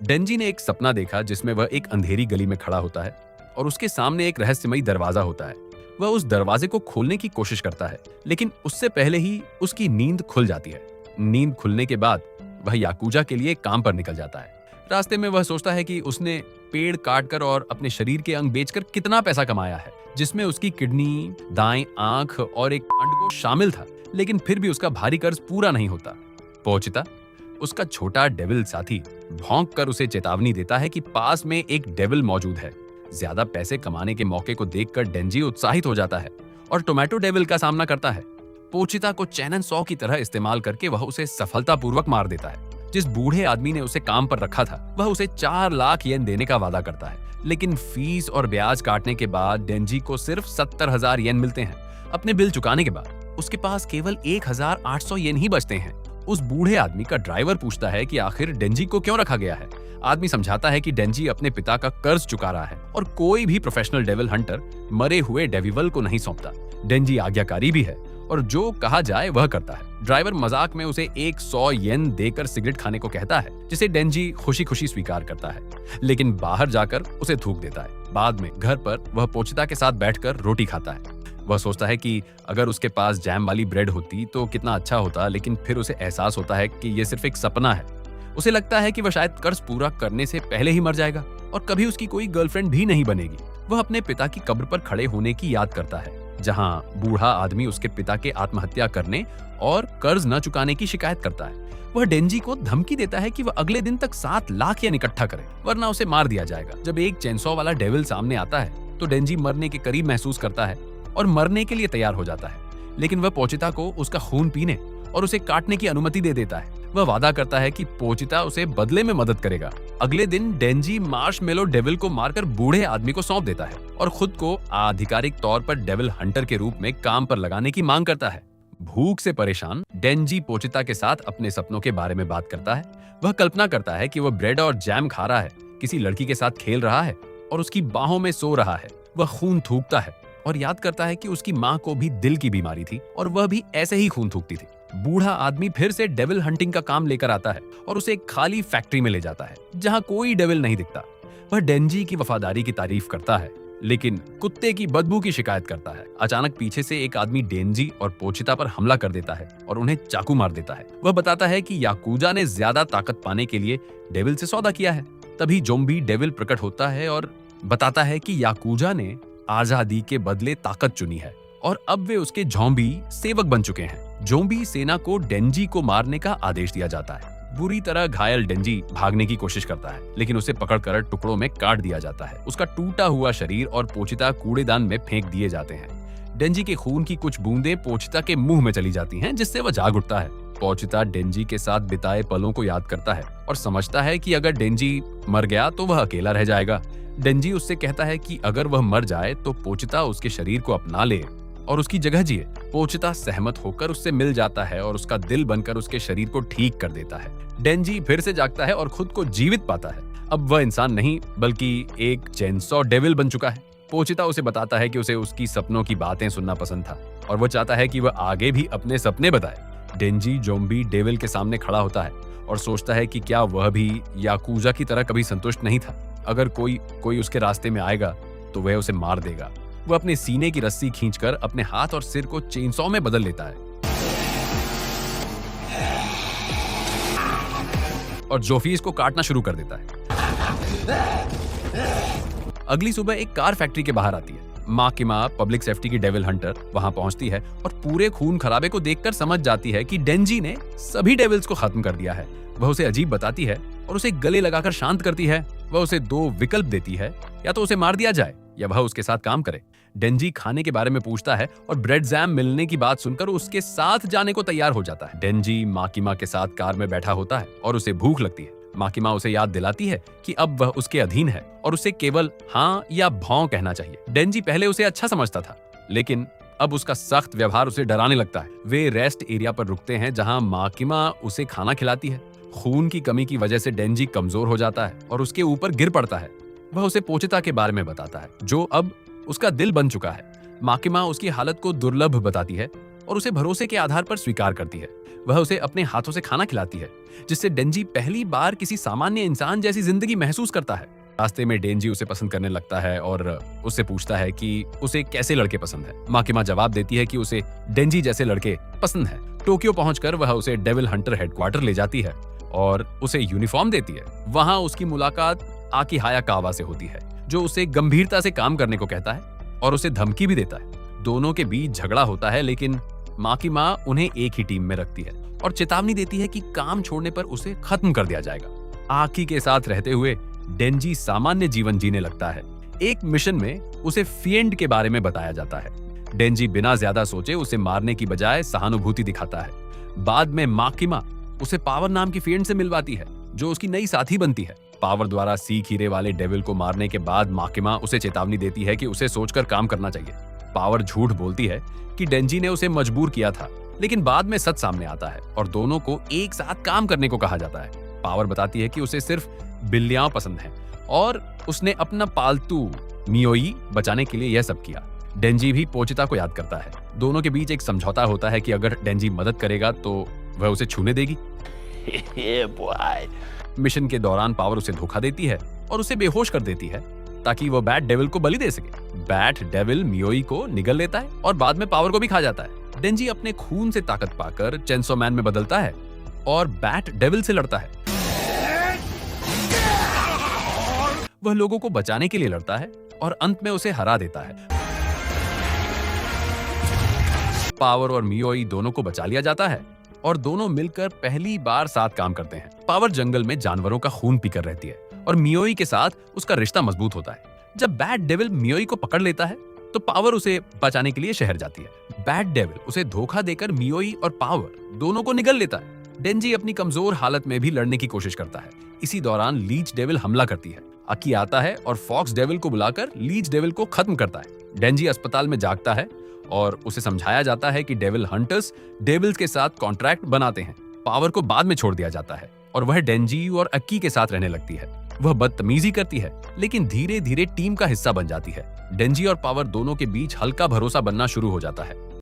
डेंजी ने एक सपना देखा जिसमें वह एक अंधेरी गली में खड़ा होता है और उसके सामने एक रहस्यमयी दरवाजा होता है। वह उस दरवाजे को खोलने की कोशिश करता है, लेकिन उससे पहले ही उसकी नींद खुल जाती है। नींद खुलने के बाद वह याकूजा के लिए काम पर निकल जाता है। रास्ते में वह सोचता है कि उसने पेड़ काटकर और अपने शरीर के अंग बेचकर कितना पैसा कमाया है, जिसमें उसकी किडनी, दाएं आंख और एक अंड शामिल था, लेकिन फिर भी उसका भारी कर्ज पूरा नहीं होता। पोचिता, उसका छोटा डेविल साथी, भौंक कर उसे चेतावनी देता है कि पास में एक डेविल मौजूद है। ज्यादा पैसे कमाने के मौके को देखकर डेंजी उत्साहित हो जाता है और टोमेटो डेविल का सामना करता है। पोचिता को चैनन सॉ की तरह इस्तेमाल करके वह उसे सफलतापूर्वक मार देता है। जिस बूढ़े आदमी ने उसे काम पर रखा था, वह उसे 4 लाख येन देने का वादा करता है, लेकिन फीस और ब्याज काटने के बाद डेंजी को सिर्फ 70,000 येन मिलते हैं। अपने बिल चुकाने के बाद उसके पास केवल 1,800 येन ही बचते हैं। उस बूढ़े आदमी का ड्राइवर पूछता है कि आखिर डेंजी को क्यों रखा गया है। आदमी समझाता है कि डेंजी अपने पिता का कर्ज चुका रहा है और कोई भी प्रोफेशनल डेविल हंटर मरे हुए डेविवल को नहीं सौंपता। डेंजी आज्ञाकारी भी है और जो कहा जाए वह करता है। ड्राइवर मजाक में उसे 100 येन देकर सिगरेट खाने को कहता है, जिसे डेंजी खुशी खुशी स्वीकार करता है, लेकिन बाहर जाकर उसे थूक देता है। बाद में घर पर वह पोचिता के साथ बैठकर रोटी खाता है। वह सोचता है कि अगर उसके पास जैम वाली ब्रेड होती तो कितना अच्छा होता, लेकिन फिर उसे एहसास होता है कि यह सिर्फ एक सपना है। उसे लगता है कि वह शायद कर्ज पूरा करने से पहले ही मर जाएगा और कभी उसकी कोई गर्लफ्रेंड भी नहीं बनेगी। वह अपने पिता की कब्र पर खड़े होने की याद करता है, जहां बूढ़ा आदमी उसके पिता के आत्महत्या करने और कर्ज न चुकाने की शिकायत करता है। वह डेंजी को धमकी देता है कि वह अगले दिन तक 7 लाख येन इकट्ठा करे, वरना उसे मार दिया जाएगा। जब एक चेनसॉ वाला डेविल सामने आता है तो डेंजी मरने के करीब महसूस करता है और मरने के लिए तैयार हो जाता है, लेकिन वह पोचिता को उसका खून पीने और उसे काटने की अनुमति दे देता है। वह वादा करता है कि पोचिता उसे बदले में मदद करेगा। अगले दिन डेंजी मार्शमेलो डेविल को मारकर बूढ़े आदमी को सौंप देता है और खुद को आधिकारिक तौर पर डेविल हंटर के रूप में काम पर लगाने की मांग करता है। भूख से परेशान डेंजी पोचिता के साथ अपने सपनों के बारे में बात करता है। वह कल्पना करता है कि वह ब्रेड और जैम खा रहा है, किसी लड़की के साथ खेल रहा है और उसकी बाहों में सो रहा है। वह खून थूकता है और याद करता है कि उसकी माँ को भी दिल की बीमारी थी और वह भी ऐसे ही खून थूकती थी। बूढ़ा आदमी फिर से डेविल हंटिंग का काम लेकर आता है और उसे एक खाली फैक्ट्री में ले जाता है जहां कोई डेविल नहीं दिखता। वह डेंजी की वफादारी की तारीफ करता है, लेकिन कुत्ते की बदबू की शिकायत करता है। अचानक पीछे से एक आदमी डेंजी और पोचिता पर हमला कर देता है और उन्हें चाकू मार देता है। वह बताता है कि याकूजा ने ज्यादा ताकत पाने के लिए डेविल से सौदा किया है। तभी जोम्बी डेविल प्रकट होता है और बताता है कि याकूजा ने आजादी के बदले ताकत चुनी है और अब वे उसके ज़ॉम्बी सेवक बन चुके हैं। ज़ॉम्बी सेना को डेंजी को मारने का आदेश दिया जाता है। बुरी तरह घायल डेंजी भागने की कोशिश करता है, लेकिन उसे पकड़कर टुकड़ों में काट दिया जाता है। उसका टूटा हुआ शरीर और पोचिता कूड़ेदान में फेंक दिए जाते हैं। डेंजी के खून की कुछ बूंदें पोचिता के मुंह में चली जाती हैं, जिससे वह जाग उठता है। पोचिता डेंजी के साथ बिताए पलों को याद करता है और समझता है कि अगर डेंजी मर गया तो वह अकेला रह जाएगा। डेंजी उससे कहता है कि अगर वह मर जाए तो पोचिता उसके शरीर को अपना ले और उसकी जगह जिए। पोचिता सहमत होकर उससे मिल जाता है और उसका दिल बनकर उसके शरीर को ठीक कर देता है। डेंजी फिर से जागता है और खुद को जीवित पाता है। अब वह इंसान नहीं बल्कि एक चेनसॉ डेविल बन चुका है। पोचिता उसे बताता है कि उसे उसकी सपनों की बातें सुनना पसंद था और वह चाहता है कि वह आगे भी अपने सपने बताए। डेंजी ज़ॉम्बी डेविल के सामने खड़ा होता है और सोचता है कि क्या वह भी याकूजा की तरह कभी संतुष्ट नहीं था। अगर कोई उसके रास्ते में आएगा तो वह उसे मार देगा। वह अपने सीने की रस्सी खींचकर अपने हाथ और सिर को चेनसॉ में बदल लेता है और जोफीज को काटना शुरू कर देता है। अगली सुबह एक कार फैक्ट्री के बाहर आती है। माँ की माँ पब्लिक सेफ्टी की डेविल हंटर वहां पहुंचती है और पूरे खून खराबे को देखकर समझ जाती है कि डेंजी ने सभी डेविल्स को खत्म कर दिया है। वह उसे अजीब बताती है और उसे गले लगाकर शांत करती है। वह उसे 2 विकल्प देती है, या तो उसे मार दिया जाए या वह उसके साथ काम करे। डेंजी खाने के बारे में पूछता है और ब्रेड जैम मिलने की बात सुनकर उसके साथ जाने को तैयार हो जाता है। डेंजी माँ के साथ कार में बैठा होता है और उसे भूख लगती है। माँ उसे याद दिलाती है कि अब वह उसके अधीन है और उसे केवल हाँ या भौं कहना चाहिए। डेंजी पहले उसे अच्छा समझता था, लेकिन अब उसका सख्त व्यवहार उसे डराने लगता है। वे रेस्ट एरिया पर रुकते हैं जहाँ माँ उसे खाना खिलाती है। खून की कमी की वजह से डेंजी कमजोर हो जाता है और उसके ऊपर गिर पड़ता है। वह उसे पोचिता के बारे में बताता है, जो अब उसका दिल बन चुका है। माँ उसकी हालत को दुर्लभ बताती है और उसे भरोसे के आधार पर स्वीकार करती है। वह उसे अपने हाथों से खाना खिलाती है, जिससे डेंजी पहली बार किसी सामान्य इंसान जैसी जिंदगी महसूस करता है। रास्ते में डेंजी उसे पसंद करने लगता है और उससे पूछता है कि उसे कैसे लड़के पसंद है। माकिमा जवाब देती है कि उसे डेंजी जैसे लड़के पसंद हैं। टोक्यो पहुंचकर वह उसे डेविल हंटर हेडक्वार्टर ले जाती है और उसे यूनिफॉर्म देती है। वहां उसकी मुलाकात आकी हायाकावा से होती है, जो उसे गंभीरता से काम करने को कहता है और उसे धमकी भी देता है। दोनों के बीच झगड़ा होता है, लेकिन माकिमा उन्हें एक ही टीम में रखती है और चेतावनी देती है कि काम छोड़ने पर उसे खत्म कर दिया जाएगा। आकी के साथ रहते हुए डेंजी सामान्य जीवन जीने लगता है। एक मिशन में उसे फिएंड के बारे में बताया जाता है। डेंजी बिना ज्यादा सोचे उसे मारने की बजाय सहानुभूति दिखाता है। बाद में माकिमा उसे पावर नाम की फिएंड से मिलवाती है, जो उसकी नई साथी बनती है। पावर द्वारा सीख हीरे वाले डेविल को मारने के बाद माकिमा उसे चेतावनी देती है कि उसे सोचकर काम करना चाहिए। पावर झूठ बोलती है कि डेंजी ने उसे मजबूर किया था, लेकिन बाद में सच सामने आता है और दोनों को एक साथ काम करने को कहा जाता है। पावर बताती है कि उसे सिर्फ बिल्लियां पसंद हैं और उसने अपना पालतू मियोई बचाने के लिए यह सब किया। डेंजी भी पोचिता को याद करता है। दोनों के बीच एक समझौता होता है कि अगर डेंजी मदद करेगा तो वह उसे छूने देगी। मिशन के दौरान पावर उसे धोखा देती है और उसे बेहोश कर देती है ताकि वह बैट डेविल को बलि दे सके। बैट डेविल मियोई को निगल लेता है और बाद में पावर को भी खा जाता है। डेंजी अपने खून से ताकत पाकर चेंसो मैन में बदलता है और बैट डेविल से लड़ता है। वह लोगों को बचाने के लिए लड़ता है और अंत में उसे हरा देता है। पावर और मियोई दोनों को बचा लिया जाता है और दोनों मिलकर पहली बार साथ काम करते हैं। पावर जंगल में जानवरों का खून पीकर रहती है और मियोई के साथ उसका रिश्ता मजबूत होता है। जब बैट डेविल मियोई को पकड़ लेता है तो पावर उसे बचाने के लिए शहर जाती है। बैट डेविल उसे धोखा देकर मियोई और पावर दोनों को निगल लेता है। डेंजी अपनी कमजोर हालत में भी लड़ने की कोशिश करता है। इसी दौरान लीच डेविल हमला करती है। अकी आता है और फॉक्स डेविल को बुलाकर लीच डेविल को खत्म करता है। डेंजी अस्पताल में जागता है और उसे समझाया जाता है कि डेविल हंटर्स डेविल्स के साथ कॉन्ट्रैक्ट बनाते हैं। पावर को बाद में छोड़ दिया जाता है और वह डेंजी और अक्की के साथ रहने लगती है। वह बदतमीजी करती है, लेकिन धीरे धीरे टीम का हिस्सा बन जाती है। डेंजी और पावर दोनों के बीच हल्का भरोसा बनना शुरू हो जाता है।